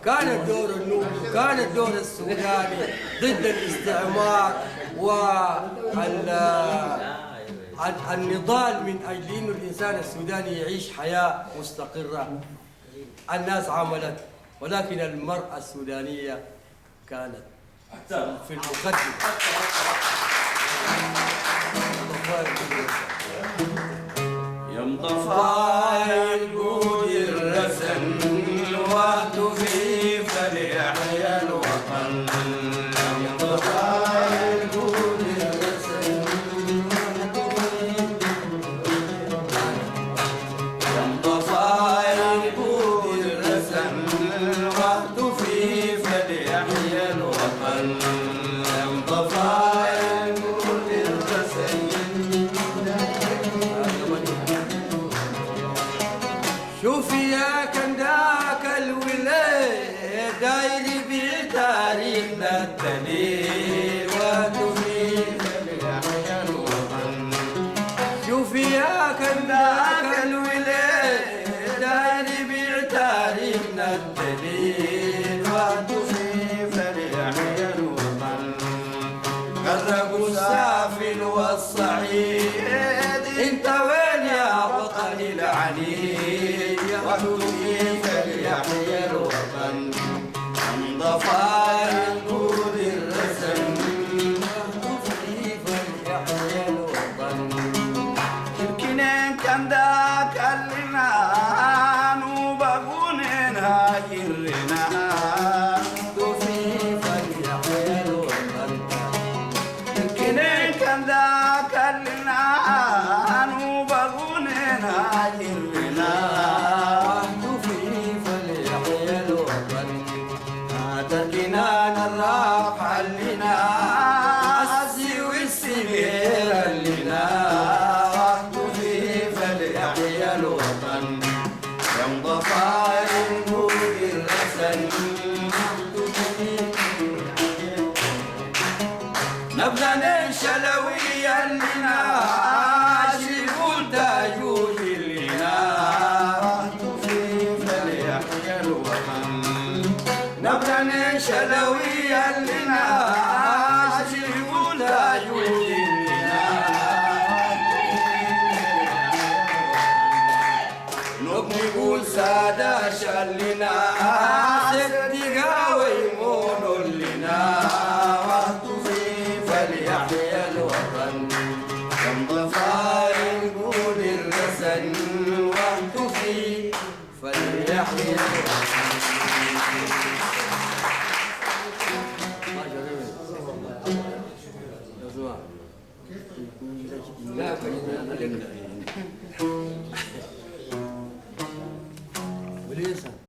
كان الدور السوداني ضد الاستعمار والنضال من أجل أن الإنسان السوداني يعيش حياة مستقرة. الناس عملت، ولكن المرأة السودانية كانت في المقدمة. يوم ضفاي الجود الرسن الوقت في فليحيا الوطن. يوم ضفاي الجود الرسن يوم ضفاي الجود الرسن الوقت في فليحيا الوطن. يوم ضفاي الجود الرسن شوفي يا كنداك الولاد داير بتاريخنا الدليل وتفيد فليحيا الوطن. شوفي يا كنداك الولاد داير بتاريخنا الدليل وتفيد فليحيا الوطن. غرقوا السافل والصعيد انت وين يا وطن العنيد وتفي فليحيا الوطن. من ضفاي الجود الرسن وتفي فليحيا الوطن. يمكن كان ذاك اللنا وبقون هاجرنا. وتفي فليحيا الوطن. يمكن كان ذاك اللنا وبقون هاجرنا. وتفي فليحيا الوطن. تركنا نراق حلنا السي والسبيل لنا. وتفي فليحيا الوطن. يوم ضفاي الجود الرسن نبغى ننشلويا لنا شيبون تاجوج لنا. وتفي فليحيا الوطن. نبغى ننشلويا لنا شيبون تاجوج لنا. نبغي نقول سادة شلنا صدقا ويمون لنا. وتفي فليحيا الوطن. يوم ضفاي الجود الرسن وتفي فليحيا الوطن. لا